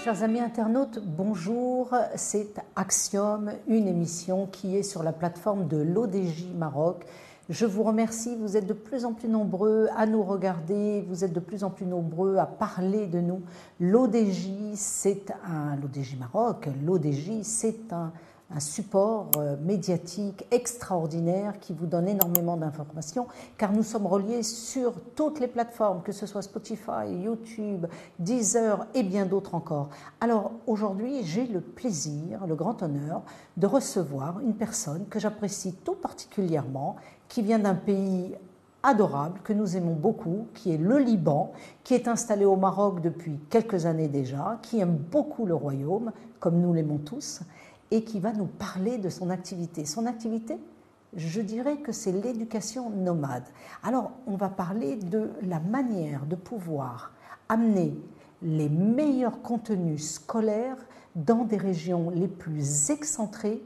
Chers amis internautes, bonjour, c'est Axiom, une émission qui est sur la plateforme de l'ODJ Maroc. Je vous remercie, vous êtes de plus en plus nombreux à nous regarder, vous êtes de plus en plus nombreux à parler de nous. L'ODJ Maroc, l'ODJ c'est un support médiatique extraordinaire qui vous donne énormément d'informations car nous sommes reliés sur toutes les plateformes, que ce soit Spotify, YouTube, Deezer et bien d'autres encore. Alors aujourd'hui, j'ai le plaisir, le grand honneur de recevoir une personne que j'apprécie tout particulièrement, qui vient d'un pays adorable, que nous aimons beaucoup, qui est le Liban, qui est installé au Maroc depuis quelques années déjà, qui aime beaucoup le royaume, comme nous l'aimons tous, et qui va nous parler de son activité. Son activité, je dirais que c'est l'éducation nomade. Alors, on va parler de la manière de pouvoir amener les meilleurs contenus scolaires dans des régions les plus excentrées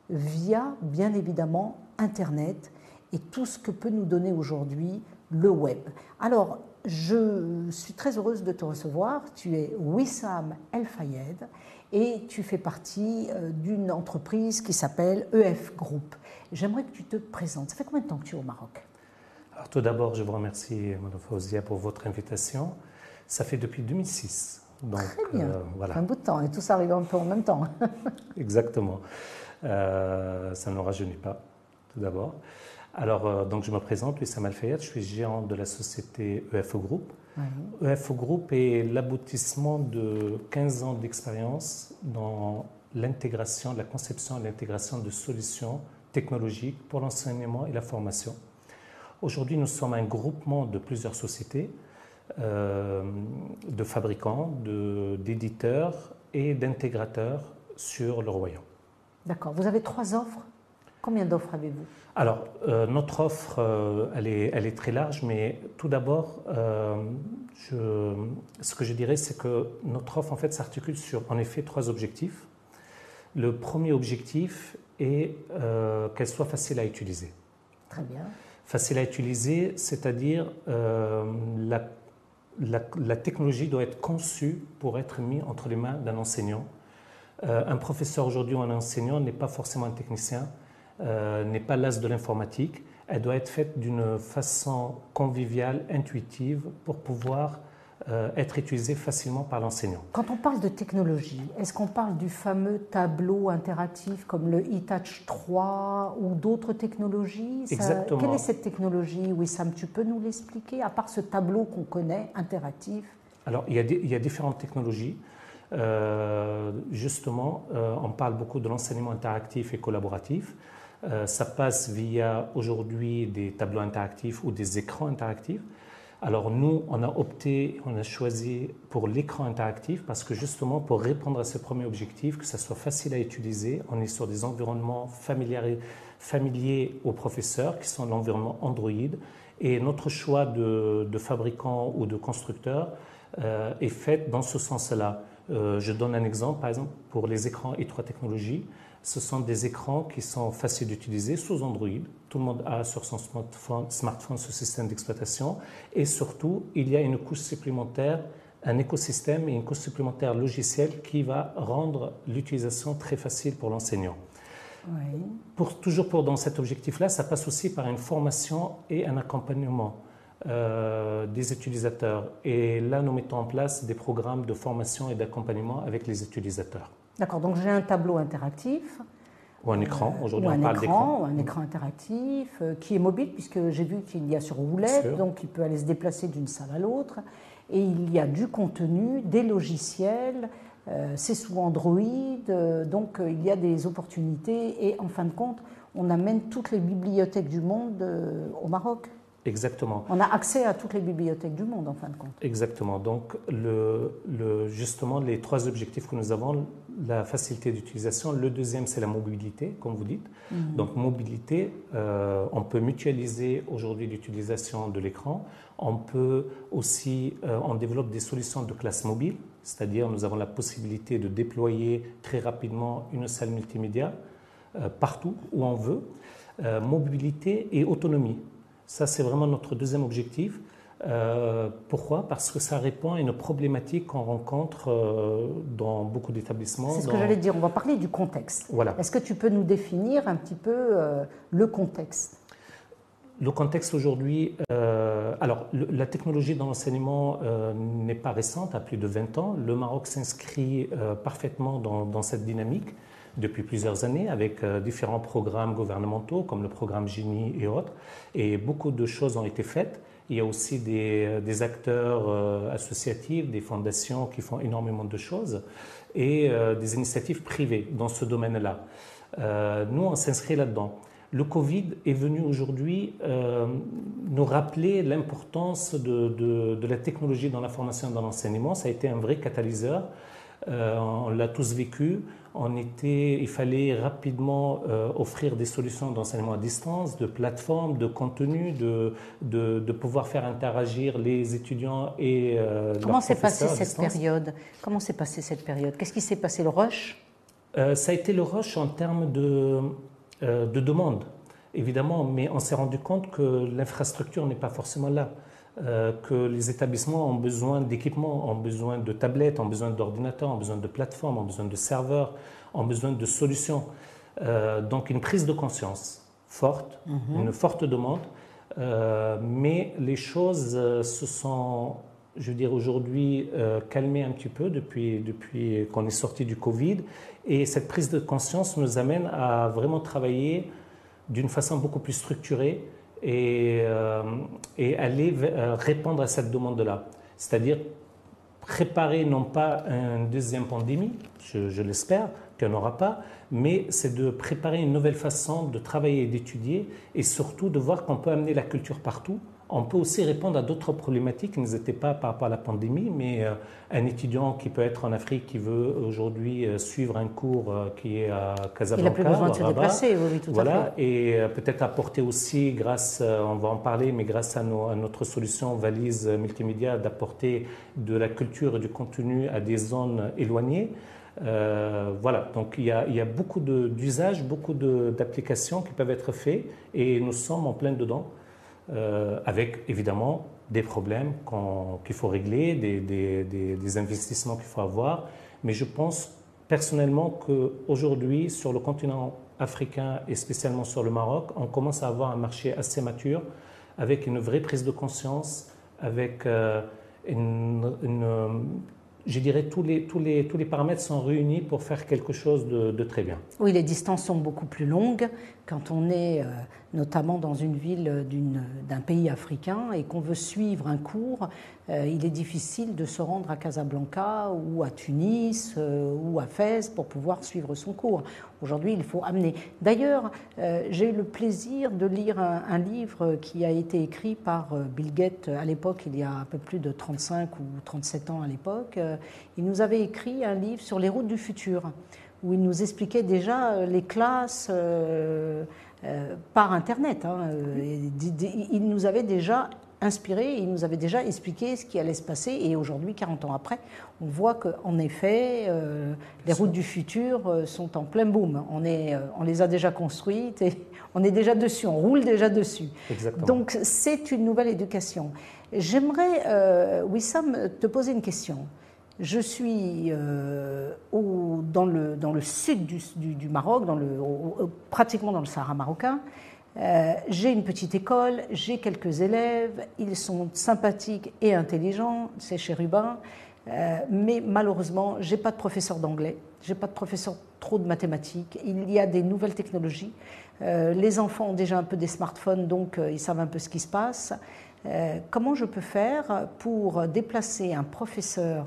via, bien évidemment, Internet et tout ce que peut nous donner aujourd'hui le web. Alors, je suis très heureuse de te recevoir. Tu es Wissam El Fayed et tu fais partie d'une entreprise qui s'appelle EF Group. J'aimerais que tu te présentes. Ça fait combien de temps que tu es au Maroc? Alors, tout d'abord, je vous remercie, Mme Fauzia, pour votre invitation. Ça fait depuis 2006. Donc, très bien, voilà. Un bout de temps, et tout ça arrive un peu en même temps. Exactement. Ça ne nous rajeunit pas, tout d'abord. Alors, donc je me présente, Wissam El Fayed, je suis gérant de la société EF Group. Oui. EF Group est l'aboutissement de 15 ans d'expérience dans l'intégration, la conception et l'intégration de solutions technologiques pour l'enseignement et la formation. Aujourd'hui, nous sommes un groupement de plusieurs sociétés, de fabricants, d'éditeurs et d'intégrateurs sur le royaume. D'accord. Vous avez 3 offres. Combien d'offres avez-vous? Alors, notre offre, elle est très large, mais tout d'abord, ce que je dirais, c'est que notre offre, en fait, s'articule sur, en effet, 3 objectifs. Le premier objectif est qu'elle soit facile à utiliser. Très bien. Facile à utiliser, c'est-à-dire la technologie doit être conçue pour être mise entre les mains d'un enseignant. Un professeur aujourd'hui ou un enseignant n'est pas forcément un technicien, n'est pas l'as de l'informatique. Elle doit être faite d'une façon conviviale, intuitive, pour pouvoir être utilisée facilement par l'enseignant. Quand on parle de technologie, est-ce qu'on parle du fameux tableau interactif comme le eTouch 3 ou d'autres technologies? Exactement. Quelle est cette technologie, Wissam? Tu peux nous l'expliquer, à part ce tableau qu'on connaît, interactif? Alors, il y a différentes technologies. Justement, on parle beaucoup de l'enseignement interactif et collaboratif. Ça passe via aujourd'hui des tableaux interactifs ou des écrans interactifs. Alors nous, on a choisi pour l'écran interactif parce que justement pour répondre à ce premier objectif, que ça soit facile à utiliser, on est sur des environnements familiers aux professeurs qui sont l'environnement Android et notre choix de fabricant ou de constructeur est fait dans ce sens-là. Je donne un exemple, par exemple, pour les écrans E3 Technologies. Ce sont des écrans qui sont faciles d'utiliser sous Android. Tout le monde a sur son smartphone ce système d'exploitation. Et surtout, il y a une couche supplémentaire, un écosystème et une couche supplémentaire logicielle qui va rendre l'utilisation très facile pour l'enseignant. Oui. Toujours dans cet objectif-là, ça passe aussi par une formation et un accompagnement des utilisateurs. Et là, nous mettons en place des programmes de formation et d'accompagnement avec les utilisateurs. D'accord, donc j'ai un tableau interactif. Ou un écran, aujourd'hui on parle d'écran. Ou un écran interactif qui est mobile, puisque j'ai vu qu'il y a sur roulette, donc il peut aller se déplacer d'une salle à l'autre. Et il y a du contenu, des logiciels, c'est sous Android, donc il y a des opportunités. Et en fin de compte, on amène toutes les bibliothèques du monde au Maroc. Exactement. On a accès à toutes les bibliothèques du monde, en fin de compte. Exactement. Donc, justement, les 3 objectifs que nous avons, la facilité d'utilisation. Le deuxième, c'est la mobilité, comme vous dites. Donc, mobilité, on peut mutualiser aujourd'hui l'utilisation de l'écran. On peut aussi, on développe des solutions de classe mobile, c'est-à-dire nous avons la possibilité de déployer très rapidement une salle multimédia partout où on veut. Mobilité et autonomie. Ça, c'est vraiment notre deuxième objectif. Pourquoi? Parce que ça répond à une problématique qu'on rencontre dans beaucoup d'établissements. C'est ce que j'allais dire, on va parler du contexte. Voilà. Est-ce que tu peux nous définir un petit peu le contexte? Le contexte aujourd'hui, alors la technologie dans l'enseignement n'est pas récente, à plus de 20 ans. Le Maroc s'inscrit parfaitement dans cette dynamique depuis plusieurs années avec différents programmes gouvernementaux comme le programme Génie et autres. Et beaucoup de choses ont été faites. Il y a aussi des acteurs associatifs, des fondations qui font énormément de choses et des initiatives privées dans ce domaine-là. Nous, on s'inscrit là-dedans. Le Covid est venu aujourd'hui nous rappeler l'importance de la technologie dans la formation et dans l'enseignement. Ça a été un vrai catalyseur. On l'a tous vécu. Il fallait rapidement offrir des solutions d'enseignement à distance, de plateformes, de contenu, de pouvoir faire interagir les étudiants et Comment s'est passée cette période? Comment s'est passée cette période? Qu'est-ce qui s'est passé, le rush? Ça a été le rush en termes de demande, évidemment, mais on s'est rendu compte que l'infrastructure n'est pas forcément là, que les établissements ont besoin d'équipements, ont besoin de tablettes, ont besoin d'ordinateurs, ont besoin de plateformes, ont besoin de serveurs, ont besoin de solutions. Donc une prise de conscience forte, une forte demande, mais les choses se sont, je veux dire, aujourd'hui calmées un petit peu depuis qu'on est sorti du Covid. Et cette prise de conscience nous amène à vraiment travailler d'une façon beaucoup plus structurée et aller répondre à cette demande-là. C'est-à-dire préparer non pas une deuxième pandémie, je l'espère qu'il n'y en aura pas, mais c'est de préparer une nouvelle façon de travailler et d'étudier et surtout de voir qu'on peut amener la culture partout. On peut aussi répondre à d'autres problématiques qui n'étaient pas par rapport à la pandémie, mais un étudiant qui peut être en Afrique, qui veut aujourd'hui suivre un cours qui est à Casablanca. Il n'a plus besoin de se déplacer, oui, tout à fait. Et peut-être apporter aussi, grâce, on va en parler, mais grâce à notre solution valise multimédia, d'apporter de la culture et du contenu à des zones éloignées. Voilà, donc il y a beaucoup d'usages, beaucoup d'applications qui peuvent être faits et nous sommes en plein dedans. Avec évidemment des problèmes qu'il faut régler, des investissements qu'il faut avoir. Mais je pense personnellement qu'aujourd'hui, sur le continent africain et spécialement sur le Maroc, on commence à avoir un marché assez mature, avec une vraie prise de conscience, avec je dirais tous les paramètres sont réunis pour faire quelque chose de très bien. Oui, les distances sont beaucoup plus longues quand on est notamment dans une ville d'un pays africain et qu'on veut suivre un cours. Il est difficile de se rendre à Casablanca ou à Tunis ou à Fès pour pouvoir suivre son cours. Aujourd'hui, il faut amener. D'ailleurs, j'ai eu le plaisir de lire un livre qui a été écrit par Bill Gates à l'époque, il y a un peu plus de 35 ou 37 ans à l'époque. Il nous avait écrit un livre sur les routes du futur, où il nous expliquait déjà les classes par Internet. Il nous avait déjà inspiré, il nous avait déjà expliqué ce qui allait se passer. Et aujourd'hui, 40 ans après, on voit qu'en effet, les routes du futur sont en plein boom. On les a déjà construites et on est déjà dessus, on roule déjà dessus. Exactement. Donc c'est une nouvelle éducation. J'aimerais, Wissam, te poser une question. Je suis dans le sud du Maroc, pratiquement dans le Sahara marocain. J'ai une petite école, j'ai quelques élèves, ils sont sympathiques et intelligents, c'est chérubin, mais malheureusement, je n'ai pas de professeur d'anglais, je n'ai pas de professeur trop de mathématiques. Il y a des nouvelles technologies. Les enfants ont déjà un peu des smartphones, donc ils savent un peu ce qui se passe. Comment je peux faire pour déplacer un professeur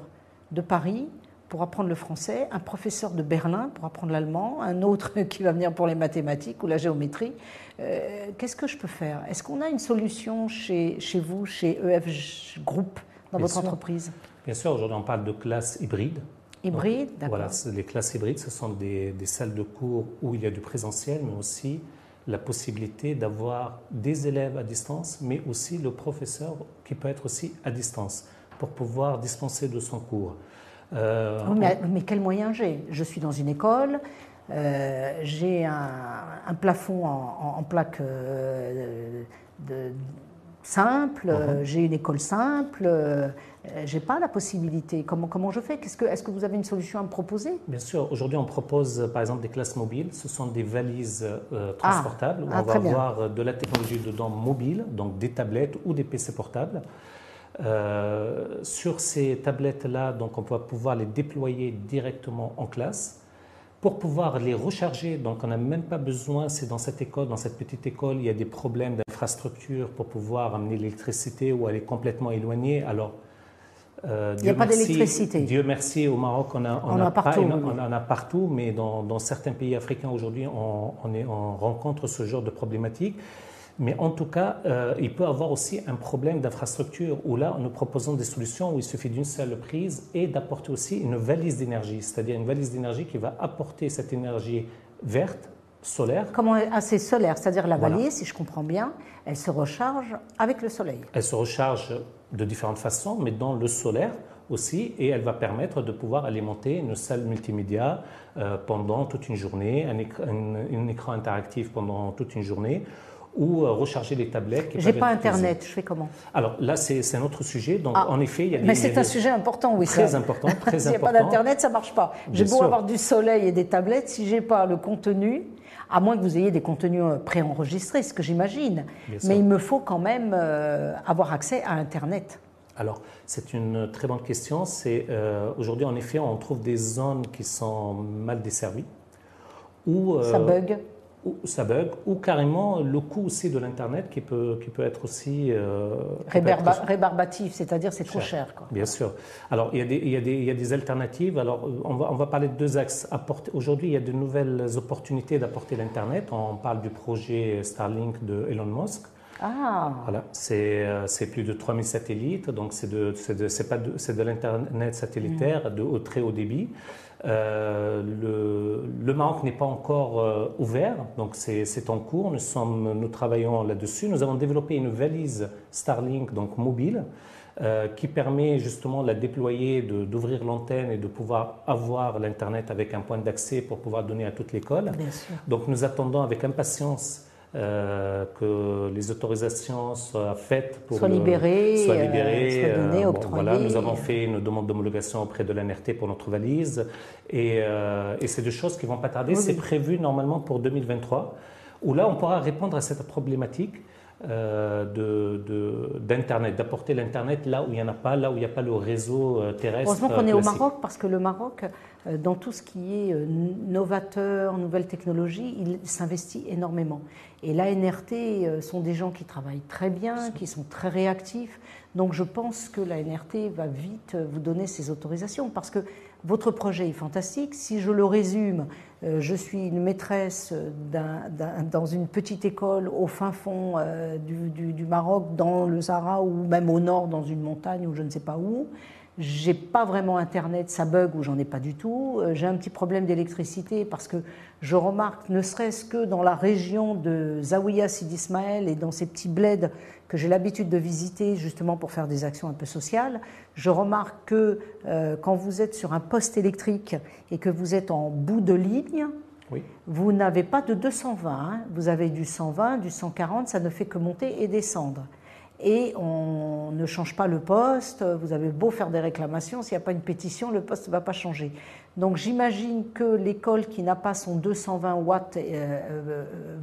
de Paris pour apprendre le français, un professeur de Berlin pour apprendre l'allemand, un autre qui va venir pour les mathématiques ou la géométrie. Qu'est-ce que je peux faire? Est-ce qu'on a une solution chez vous, chez EF Group, dans votre entreprise? Bien sûr, aujourd'hui on parle de classes hybrides. Hybrides, d'accord. Voilà, les classes hybrides, ce sont des salles de cours où il y a du présentiel, mais aussi la possibilité d'avoir des élèves à distance, mais aussi le professeur qui peut être aussi à distance pour pouvoir dispenser de son cours. Mais quels moyens j'ai? Je suis dans une école, j'ai un plafond en plaque simple, j'ai une école simple, j'ai pas la possibilité. Comment je fais? Est-ce que vous avez une solution à me proposer? Bien sûr. Aujourd'hui, on propose par exemple des classes mobiles. Ce sont des valises transportables où on va avoir de la technologie dedans mobile, donc des tablettes ou des PC portables. Sur ces tablettes-là, donc on va pouvoir les déployer directement en classe. Pour pouvoir les recharger, donc on n'a même pas besoin, c'est dans cette école, dans cette petite école, il y a des problèmes d'infrastructure pour pouvoir amener l'électricité ou elle est complètement éloignée. Alors, il n'y a pas d'électricité. Dieu merci, au Maroc, on a partout, on en a partout, mais dans certains pays africains aujourd'hui, on rencontre ce genre de problématiques. Mais en tout cas, il peut y avoir aussi un problème d'infrastructure où là, nous proposons des solutions où il suffit d'une seule prise et d'apporter aussi une valise d'énergie, c'est-à-dire une valise d'énergie qui va apporter cette énergie verte, solaire. Comment c'est solaire, c'est-à-dire la valise, si je comprends bien, elle se recharge avec le soleil. Elle se recharge de différentes façons, mais dans le solaire aussi, et elle va permettre de pouvoir alimenter une salle multimédia pendant toute une journée, un écran interactif pendant toute une journée, ou recharger les tablettes. J'ai pas Internet, je fais comment? Alors là, c'est un autre sujet. Donc en effet, il y a des... Mais c'est un sujet important, oui. Très important, très S'il n'y a pas d'Internet, ça marche pas. J'ai beau avoir du soleil et des tablettes, si j'ai pas le contenu, à moins que vous ayez des contenus préenregistrés, ce que j'imagine, mais il me faut quand même avoir accès à Internet. Alors, c'est une très bonne question. Aujourd'hui, en effet, on trouve des zones qui sont mal desservies. Ça bug. Ou carrément le coût aussi de l'Internet qui peut être aussi... rébarbatif, c'est-à-dire c'est trop cher. Quoi. Bien sûr. Alors, il y a des alternatives. Alors, on va parler de deux axes. Aujourd'hui, il y a de nouvelles opportunités d'apporter l'Internet. On parle du projet Starlink de Elon Musk. Voilà, c'est plus de 3000 satellites, donc c'est de l'Internet satellitaire de très haut débit. Le Maroc n'est pas encore ouvert, donc c'est en cours. Nous travaillons là-dessus. Nous avons développé une valise Starlink, donc mobile, qui permet justement de la déployer, d'ouvrir l'antenne et de pouvoir avoir l'Internet avec un point d'accès pour pouvoir donner à toute l'école. Donc nous attendons avec impatience que les autorisations soient faites pour soient libérées, soient données, octroyées. Voilà, nous avons fait une demande d'homologation auprès de l'ANRT pour notre valise et c'est des choses qui ne vont pas tarder. C'est prévu normalement pour 2023 où là on pourra répondre à cette problématique d'Internet, d'apporter l'Internet là où il n'y en a pas, là où il n'y a pas le réseau terrestre. Heureusement qu'on est au Maroc, parce que le Maroc, dans tout ce qui est novateur, nouvelles technologies, il s'investit énormément. Et l'ANRT sont des gens qui travaillent très bien, qui sont très réactifs. Donc je pense que l'ANRT va vite vous donner ces autorisations, parce que votre projet est fantastique. Si je le résume, je suis une maîtresse dans une petite école au fin fond du Maroc, dans le Sahara ou même au nord, dans une montagne ou je ne sais pas où. J'ai pas vraiment Internet, ça bug ou j'en ai pas du tout. J'ai un petit problème d'électricité parce que je remarque, ne serait-ce que dans la région de Zaouïa Sidi Ismaël et dans ces petits bleds que j'ai l'habitude de visiter justement pour faire des actions un peu sociales, je remarque que quand vous êtes sur un poste électrique et que vous êtes en bout de ligne, vous n'avez pas de 220, hein. Vous avez du 120, du 140, ça ne fait que monter et descendre. Et on ne change pas le poste, vous avez beau faire des réclamations, s'il n'y a pas une pétition, le poste ne va pas changer. Donc j'imagine que l'école qui n'a pas son 220 watts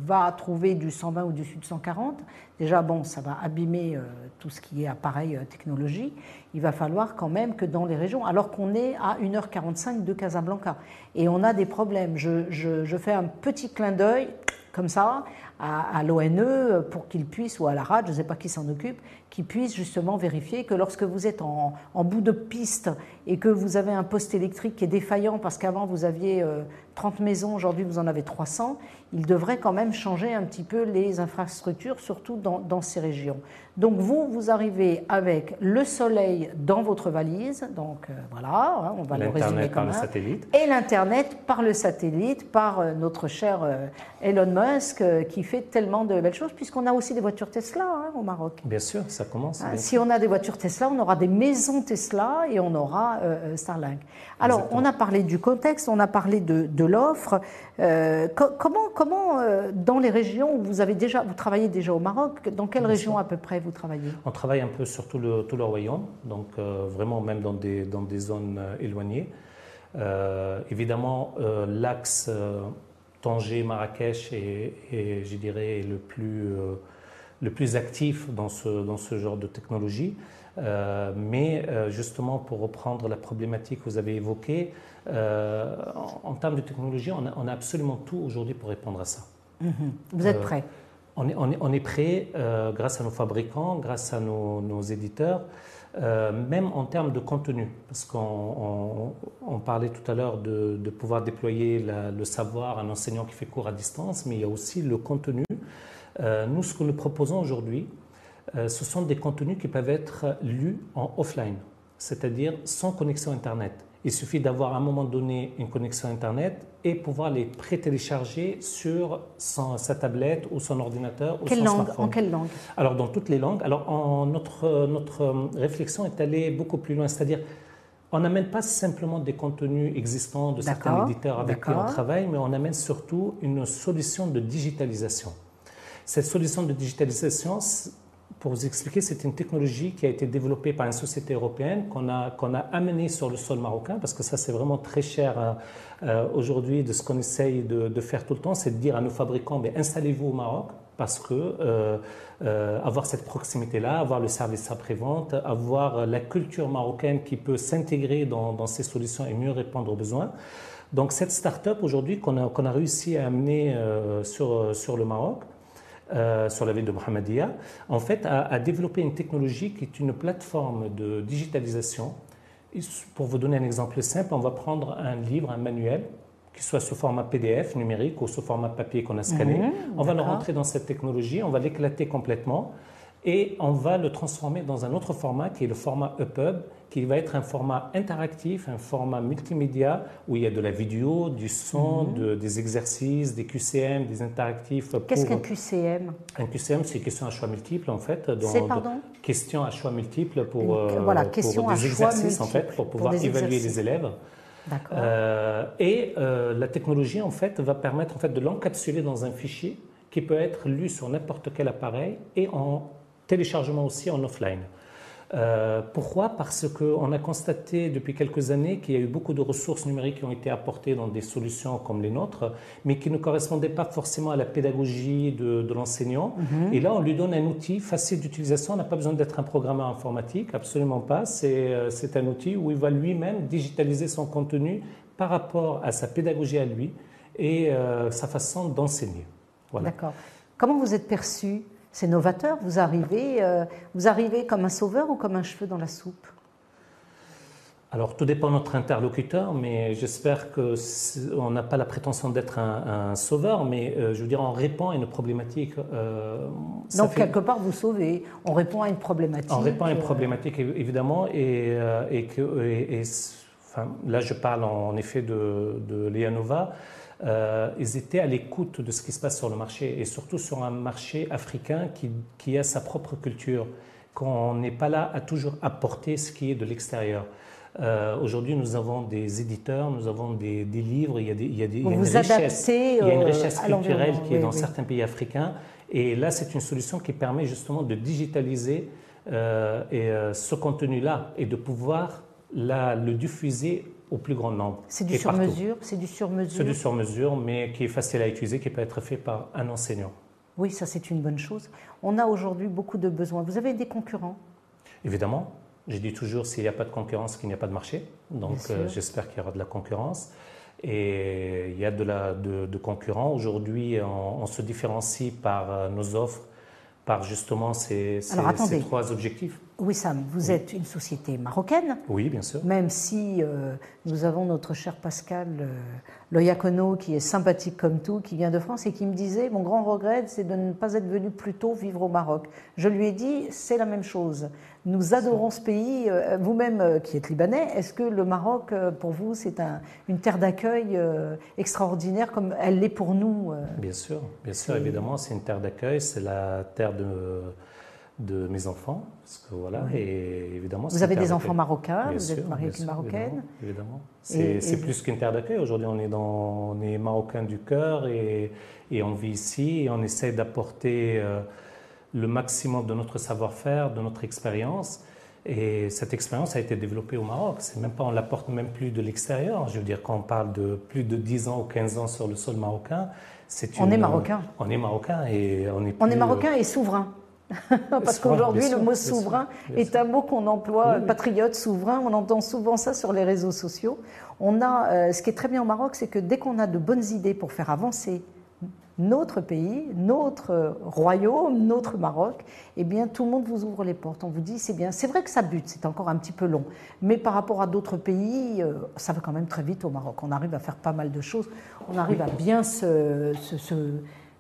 va trouver du 120 ou du 140. Déjà, bon, ça va abîmer tout ce qui est appareil technologie. Il va falloir quand même que dans les régions, alors qu'on est à 1h45 de Casablanca, et on a des problèmes. Je fais un petit clin d'œil, comme ça, à l'ONE pour qu'ils puissent, ou à la RAD, je ne sais pas qui s'en occupe, qu'ils puissent justement vérifier que lorsque vous êtes en bout de piste et que vous avez un poste électrique qui est défaillant parce qu'avant vous aviez 30 maisons, aujourd'hui vous en avez 300, il devrait quand même changer un petit peu les infrastructures, surtout dans ces régions. Donc vous arrivez avec le soleil dans votre valise, donc voilà, on va le résumer comme ça. Et l'Internet par le satellite, par notre cher Elon Musk qui fait tellement de belles choses, puisqu'on a aussi des voitures Tesla au Maroc. Bien sûr, ça commence. Si on a des voitures Tesla, on aura des maisons Tesla et on aura Starlink. Alors, on a parlé du contexte, on a parlé de l'offre. Comment dans les régions où vous travaillez déjà au Maroc, dans quelle région à peu près vous travaillez? On travaille un peu sur tout le royaume, donc vraiment même dans des zones éloignées. Évidemment, l'axe Tanger-Marrakech est, je dirais, le plus actif dans ce genre de technologie. Mais justement, pour reprendre la problématique que vous avez évoquée, en termes de technologie, on a absolument tout aujourd'hui pour répondre à ça. Vous êtes prêts? On est prêt grâce à nos fabricants, grâce à nos éditeurs, même en termes de contenu, parce qu'on parlait tout à l'heure de pouvoir déployer le savoir à un enseignant qui fait cours à distance, mais il y a aussi le contenu. Nous, ce que nous proposons aujourd'hui, ce sont des contenus qui peuvent être lus en offline, c'est-à-dire sans connexion Internet. Il suffit d'avoir à un moment donné une connexion Internet et pouvoir les pré-télécharger sur sa tablette ou son ordinateur ou son smartphone. En quelle langue? Alors, dans toutes les langues. Alors, notre réflexion est allée beaucoup plus loin, c'est-à-dire on n'amène pas simplement des contenus existants de certains éditeurs avec qui on travaille, mais on amène surtout une solution de digitalisation. Cette solution de digitalisation, pour vous expliquer, c'est une technologie qui a été développée par une société européenne qu'on a amenée sur le sol marocain, parce que ça c'est vraiment très cher aujourd'hui de ce qu'on essaye de faire tout le temps, c'est de dire à nos fabricants, installez-vous au Maroc, parce que avoir cette proximité-là, avoir le service après-vente, avoir la culture marocaine qui peut s'intégrer dans ces solutions et mieux répondre aux besoins. Donc cette start-up aujourd'hui qu'on a réussi à amener sur le Maroc, sur la ville de Mohammedia, en fait, a développé une technologie qui est une plateforme de digitalisation. Et pour vous donner un exemple simple, on va prendre un livre, un manuel, qui soit sous format PDF numérique ou sous format papier qu'on a scanné. On va le rentrer dans cette technologie, on va l'éclater complètement et on va le transformer dans un autre format qui est le format EPUB, qui va être un format interactif, un format multimédia où il y a de la vidéo, du son, des exercices, des QCM, des interactifs. Qu'est-ce qu'un QCM? Un QCM, c'est question à choix multiples en fait. C'est pardon? Question à choix multiples pour des exercices en fait, pour pouvoir évaluer les élèves. D'accord. La technologie en fait va permettre en fait de l'encapsuler dans un fichier qui peut être lu sur n'importe quel appareil et en téléchargement aussi en offline. Pourquoi? Parce qu'on a constaté depuis quelques années qu'il y a eu beaucoup de ressources numériques qui ont été apportées dans des solutions comme les nôtres, mais qui ne correspondaient pas forcément à la pédagogie de l'enseignant. Et là, on lui donne un outil facile d'utilisation. On n'a pas besoin d'être un programmeur informatique, absolument pas. C'est un outil où il va lui-même digitaliser son contenu par rapport à sa pédagogie à lui et sa façon d'enseigner. Voilà. D'accord. Comment vous êtes perçu? C'est novateur, vous arrivez comme un sauveur ou comme un cheveu dans la soupe? Alors, tout dépend de notre interlocuteur, mais j'espère qu'on n'a pas la prétention d'être un sauveur, mais je veux dire, on répond à une problématique. Donc, quelque part, vous sauvez. On répond à une problématique. On répond à une problématique, évidemment, enfin, là, je parle en effet de Leanova. Ils étaient à l'écoute de ce qui se passe sur le marché et surtout sur un marché africain qui a sa propre culture, qu'on n'est pas là à toujours apporter ce qui est de l'extérieur. Aujourd'hui, nous avons des éditeurs, nous avons des livres, il y a une richesse culturelle qui est dans certains pays africains. Et là, c'est une solution qui permet justement de digitaliser ce contenu-là et de pouvoir le diffuser au plus grand nombre. C'est du sur-mesure? C'est du sur-mesure? C'est du sur-mesure, mais qui est facile à utiliser, qui peut être fait par un enseignant. Oui, ça c'est une bonne chose. On a aujourd'hui beaucoup de besoins. Vous avez des concurrents? Évidemment. Je dis toujours, s'il n'y a pas de concurrence, qu'il n'y a pas de marché. Donc j'espère qu'il y aura de la concurrence. Et il y a de concurrents. Aujourd'hui, on se différencie par nos offres, par justement ces trois objectifs. Wissam, vous êtes une société marocaine. Oui, bien sûr. Même si nous avons notre cher Pascal Loyacono, qui est sympathique comme tout, qui vient de France et qui me disait, mon grand regret, c'est de ne pas être venu plus tôt vivre au Maroc. Je lui ai dit, c'est la même chose. Nous adorons ce pays. Vous-même, qui êtes libanais, est-ce que le Maroc, pour vous, c'est une terre d'accueil extraordinaire comme elle l'est pour nous? Bien sûr, évidemment, c'est une terre d'accueil. C'est la terre de mes enfants, parce que voilà, et évidemment... Vous avez des enfants marocains, vous êtes marié avec une Marocaine. Évidemment. C'est plus qu'une terre d'accueil. Aujourd'hui, on est marocain du cœur et on vit ici et on essaie d'apporter le maximum de notre savoir-faire, de notre expérience. Et cette expérience a été développée au Maroc. C'est même pas, on l'apporte même plus de l'extérieur. Je veux dire, quand on parle de plus de 10 ans ou 15 ans sur le sol marocain, on est marocain. On est marocain et on est marocain et souverain. Parce qu'aujourd'hui, le mot souverain est un mot qu'on emploie, oui, patriote, souverain, on entend souvent ça sur les réseaux sociaux. On a, ce qui est très bien au Maroc, c'est que dès qu'on a de bonnes idées pour faire avancer notre pays, notre royaume, notre Maroc, eh bien tout le monde vous ouvre les portes. On vous dit c'est bien. C'est vrai que ça bute, c'est encore un petit peu long, mais par rapport à d'autres pays, ça va quand même très vite au Maroc. On arrive à faire pas mal de choses, on arrive à bien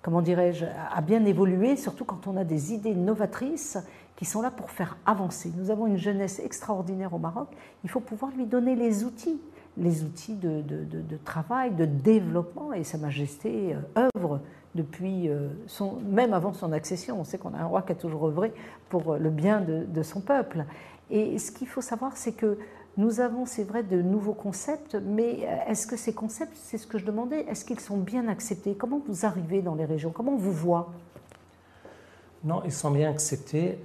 comment dirais-je, à bien évoluer, surtout quand on a des idées novatrices qui sont là pour faire avancer. Nous avons une jeunesse extraordinaire au Maroc, il faut pouvoir lui donner les outils de travail, de développement, et Sa Majesté œuvre depuis, même avant son accession. On sait qu'on a un roi qui a toujours œuvré pour le bien de son peuple. Et ce qu'il faut savoir, c'est que nous avons, c'est vrai, de nouveaux concepts, mais est-ce que ces concepts, c'est ce que je demandais, est-ce qu'ils sont bien acceptés? Comment vous arrivez dans les régions? Comment on vous voit? Non, ils sont bien acceptés.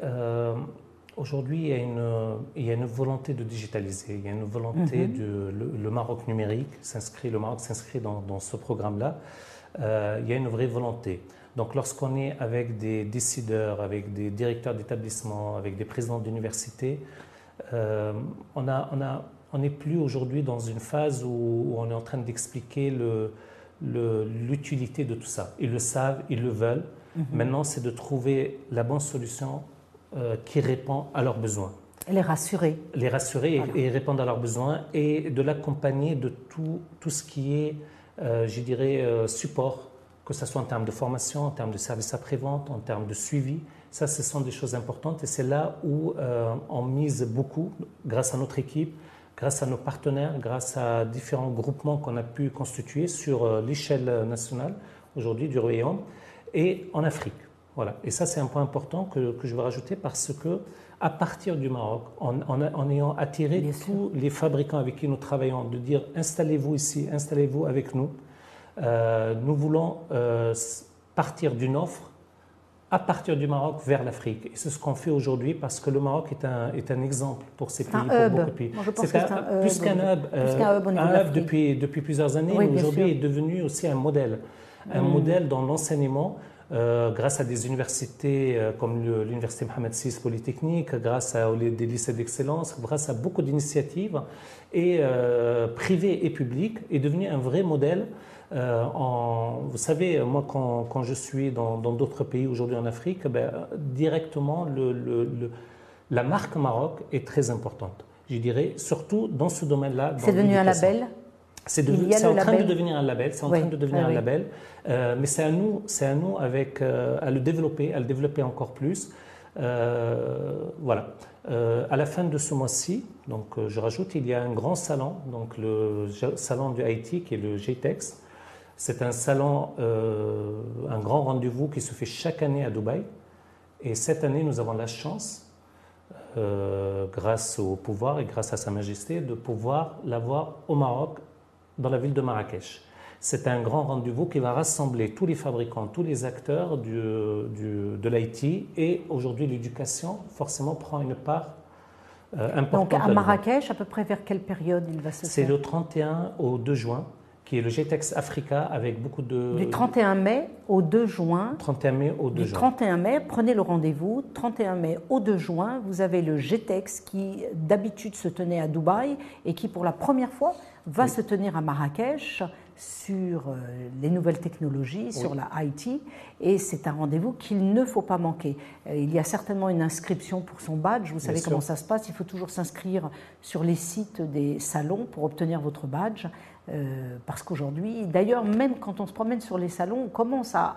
Aujourd'hui, il y a une volonté de digitaliser, il y a une volonté le Maroc numérique le Maroc s'inscrit dans ce programme-là. Il y a une vraie volonté. Donc, lorsqu'on est avec des décideurs, avec des directeurs d'établissements, avec des présidents d'universités, on n'est plus aujourd'hui dans une phase où on est en train d'expliquer l'utilité de tout ça. Ils le savent, ils le veulent. Maintenant, c'est de trouver la bonne solution qui répond à leurs besoins. Les rassurer. Les rassurer voilà. et répondre à leurs besoins et de l'accompagner de tout ce qui est, je dirais, support, que ce soit en termes de formation, en termes de services après-vente, en termes de suivi. Ça, ce sont des choses importantes et c'est là où on mise beaucoup, grâce à notre équipe, grâce à nos partenaires, grâce à différents groupements qu'on a pu constituer sur l'échelle nationale aujourd'hui du Royaume et en Afrique. Voilà. Et ça, c'est un point important que je veux rajouter parce que, à partir du Maroc, en ayant attiré tous les fabricants avec qui nous travaillons, de dire installez-vous ici, installez-vous avec nous, nous voulons partir d'une offre à partir du Maroc vers l'Afrique. Et c'est ce qu'on fait aujourd'hui parce que le Maroc est un exemple pour ces pays, pour beaucoup de pays. C'est plus qu'un hub, depuis plusieurs années, mais aujourd'hui est devenu aussi un modèle. Un modèle dans l'enseignement, grâce à des universités comme l'Université Mohamed VI Polytechnique, grâce à des lycées d'excellence, grâce à beaucoup d'initiatives et privées et publiques, est devenu un vrai modèle. Vous savez, moi, quand je suis dans d'autres pays aujourd'hui en Afrique, directement, la marque Maroc est très importante. Je dirais, surtout dans ce domaine-là. C'est devenu un label? C'est en train de devenir un label, un label, mais c'est à nous à le développer encore plus. Voilà. À la fin de ce mois-ci, donc je rajoute, il y a un grand salon, donc le salon du IT qui est le GTEX. C'est un salon, un grand rendez-vous qui se fait chaque année à Dubaï. Et cette année, nous avons la chance, grâce au pouvoir et grâce à Sa Majesté, de pouvoir l'avoir au Maroc, dans la ville de Marrakech. C'est un grand rendez-vous qui va rassembler tous les fabricants, tous les acteurs de l'IT et aujourd'hui l'éducation forcément prend une part importante. Donc à Marrakech, à peu près vers quelle période il va se faire? C'est le 31 au 2 juin, qui est le GTEX Africa avec beaucoup de... Du 31 mai au 2 juin. 31 mai au 2 juin. Du 31 mai, prenez le rendez-vous. 31 mai au 2 juin, vous avez le GTEX qui d'habitude se tenait à Dubaï et qui pour la première fois va se tenir à Marrakech sur les nouvelles technologies, sur la IT, et c'est un rendez-vous qu'il ne faut pas manquer. Il y a certainement une inscription pour son badge, vous savez comment ça se passe, il faut toujours s'inscrire sur les sites des salons pour obtenir votre badge, parce qu'aujourd'hui, d'ailleurs, même quand on se promène sur les salons, on commence à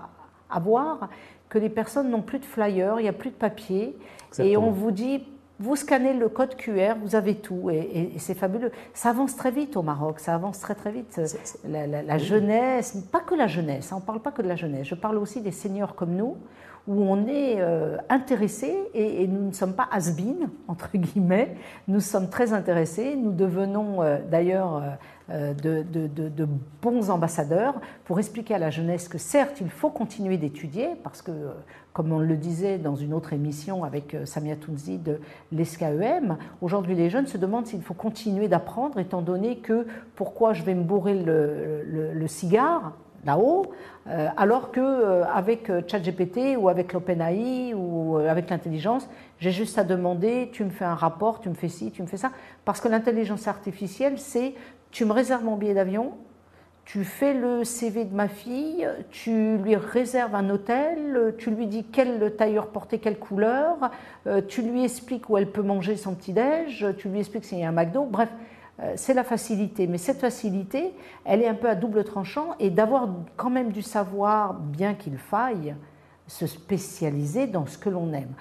voir que les personnes n'ont plus de flyers, il n'y a plus de papier, et on vous dit... Vous scannez le code QR, vous avez tout et c'est fabuleux. Ça avance très vite au Maroc, ça avance très très vite. La jeunesse, pas que la jeunesse, on ne parle pas que de la jeunesse, je parle aussi des seniors comme nous, où on est intéressé et nous ne sommes pas has-been, entre guillemets, nous sommes très intéressés, nous devenons d'ailleurs de bons ambassadeurs pour expliquer à la jeunesse que certes il faut continuer d'étudier parce que comme on le disait dans une autre émission avec Samia Tounzi de l'ESCAEM, aujourd'hui les jeunes se demandent s'il faut continuer d'apprendre étant donné que pourquoi je vais me bourrer le cigare là-haut, alors qu'avec ChatGPT ou avec l'OpenAI ou avec l'intelligence, j'ai juste à demander, tu me fais un rapport, tu me fais ci, tu me fais ça. Parce que l'intelligence artificielle, c'est tu me réserves mon billet d'avion, tu fais le CV de ma fille, tu lui réserves un hôtel, tu lui dis quel tailleur porter quelle couleur, tu lui expliques où elle peut manger son petit-déj, tu lui expliques s'il y a un McDo, bref. C'est la facilité, mais cette facilité, elle est un peu à double tranchant et d'avoir quand même du savoir, bien qu'il faille se spécialiser dans ce que l'on aime.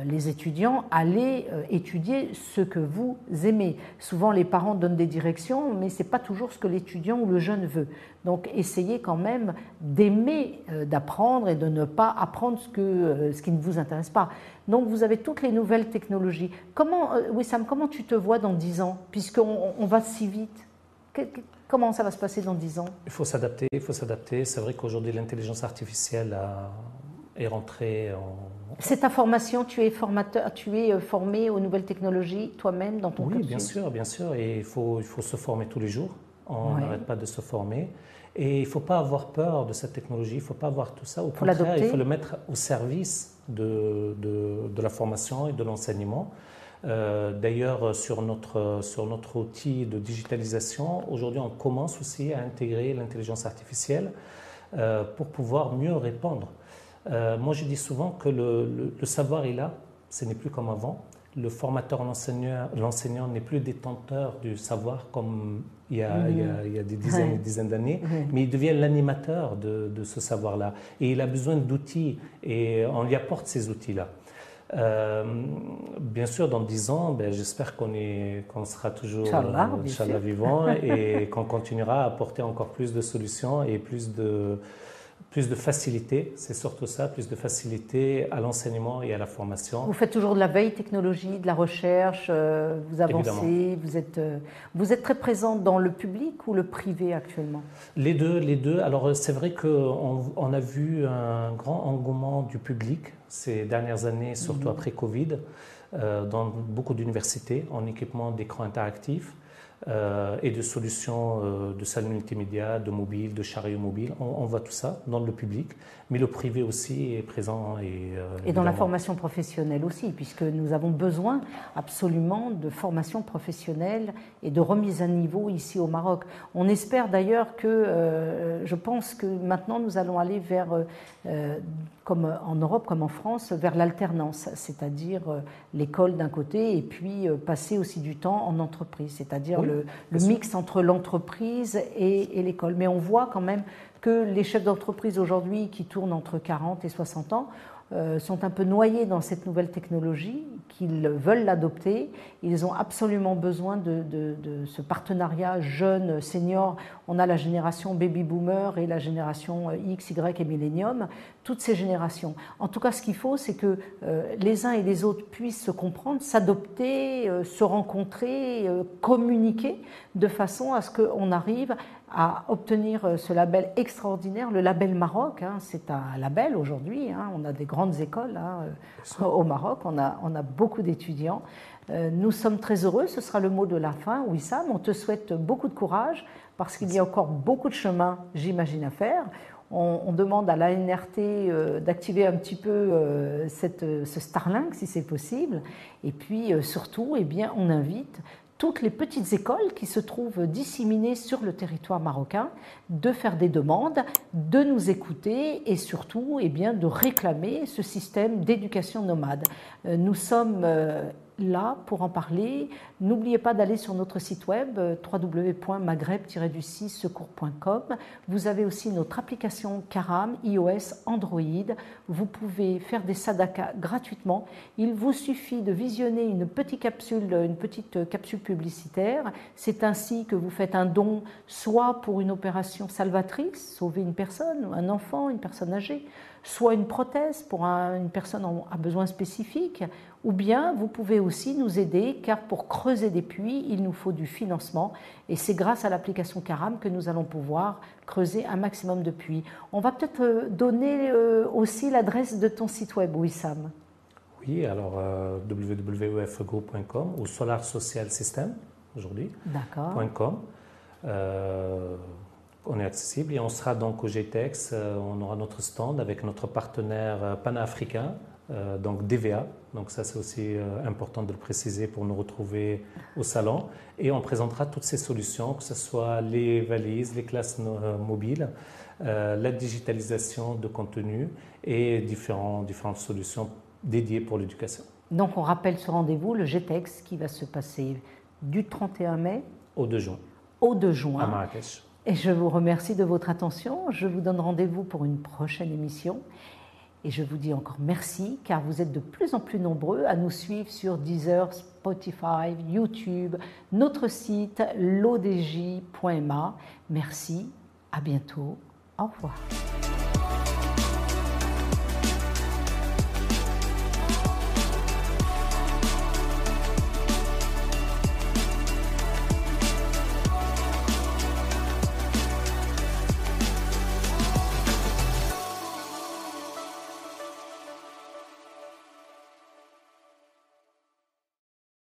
Les étudiants, allez étudier ce que vous aimez. Souvent, les parents donnent des directions, mais ce n'est pas toujours ce que l'étudiant ou le jeune veut. Donc, essayez quand même d'aimer d'apprendre et de ne pas apprendre ce qui ne vous intéresse pas. Donc, vous avez toutes les nouvelles technologies. Wissam, comment tu te vois dans 10 ans, puisqu'on va si vite? Comment ça va se passer dans 10 ans? Il faut s'adapter, il faut s'adapter. C'est vrai qu'aujourd'hui, l'intelligence artificielle est rentrée en... C'est ta formation, tu es formateur, tu es formé aux nouvelles technologies toi-même dans ton cursus? Oui, bien sûr. Et il faut se former tous les jours. On n'arrête pas de se former. Et il ne faut pas avoir peur de cette technologie, il ne faut pas avoir tout ça. Au contraire, il faut le mettre au service de la formation et de l'enseignement. D'ailleurs, sur notre outil de digitalisation, aujourd'hui, on commence aussi à intégrer l'intelligence artificielle pour pouvoir mieux répondre. Moi, je dis souvent que le savoir est là, ce n'est plus comme avant. Le formateur, l'enseignant n'est plus détenteur du savoir comme il y a des dizaines et des dizaines d'années, mais il devient l'animateur de ce savoir-là. Et il a besoin d'outils et on lui apporte ces outils-là. Bien sûr, dans 10 ans, j'espère qu'on sera toujours Inch'Allah vivant et qu'on continuera à apporter encore plus de solutions et plus de facilité, c'est surtout ça, plus de facilité à l'enseignement et à la formation. Vous faites toujours de la veille technologie, de la recherche, vous avancez, vous êtes très présent dans le public ou le privé actuellement? Les deux. Alors c'est vrai qu'on a vu un grand engouement du public ces dernières années, surtout après Covid, dans beaucoup d'universités en équipement d'écrans interactifs. Et de solutions de salles multimédia, de mobile, de chariots mobiles. On voit tout ça dans le public, mais le privé aussi est présent. Et dans la formation professionnelle aussi, puisque nous avons besoin absolument de formation professionnelle et de remise à niveau ici au Maroc. On espère d'ailleurs que, je pense que maintenant nous allons aller vers, comme en Europe, comme en France, vers l'alternance, c'est-à-dire l'école d'un côté et puis passer aussi du temps en entreprise, c'est-à-dire le mix entre l'entreprise et l'école. Mais on voit quand même que les chefs d'entreprise aujourd'hui qui tournent entre 40 et 60 ans sont un peu noyés dans cette nouvelle technologie, qu'ils veulent l'adopter. Ils ont absolument besoin de ce partenariat jeune, senior. On a la génération baby boomer et la génération X, Y et millénium, toutes ces générations. En tout cas, ce qu'il faut, c'est que les uns et les autres puissent se comprendre, s'adopter, se rencontrer, communiquer, de façon à ce qu'on arrive à obtenir ce label extraordinaire, le label Maroc. C'est un label aujourd'hui, on a des grandes écoles au Maroc, on a beaucoup d'étudiants. Nous sommes très heureux, ce sera le mot de la fin, Wissam. On te souhaite beaucoup de courage parce qu'il y a encore beaucoup de chemin, j'imagine, à faire. On demande à l'ANRT d'activer un petit peu ce Starlink si c'est possible. Et puis surtout, on invite toutes les petites écoles qui se trouvent disséminées sur le territoire marocain de faire des demandes, de nous écouter et surtout de réclamer ce système d'éducation nomade. Nous sommes là pour en parler. N'oubliez pas d'aller sur notre site web www.maghreb-secours.com. Vous avez aussi notre application Karam, iOS, Android. Vous pouvez faire des sadakas gratuitement. Il vous suffit de visionner une petite capsule publicitaire. C'est ainsi que vous faites un don, soit pour une opération salvatrice, sauver une personne, un enfant, une personne âgée, soit une prothèse pour une personne à besoin spécifique, ou bien vous pouvez aussi nous aider, car pour creuser des puits, il nous faut du financement, et c'est grâce à l'application Karam que nous allons pouvoir creuser un maximum de puits. On va peut-être donner aussi l'adresse de ton site web, Wissam. Oui, alors www.ufgroup.com ou Solar Social System aujourd'hui. D'accord. .com. On est accessible et on sera donc au GTEx, on aura notre stand avec notre partenaire panafricain, donc DVA, donc ça c'est aussi important de le préciser pour nous retrouver au salon, et on présentera toutes ces solutions, que ce soit les valises, les classes mobiles, la digitalisation de contenu et différentes solutions dédiées pour l'éducation. Donc on rappelle ce rendez-vous, le GTEx qui va se passer du 31 mai au 2 juin. Au 2 juin. À Marrakech. Et je vous remercie de votre attention. Je vous donne rendez-vous pour une prochaine émission. Et je vous dis encore merci, car vous êtes de plus en plus nombreux à nous suivre sur Deezer, Spotify, YouTube, notre site lodj.ma. Merci, à bientôt, au revoir.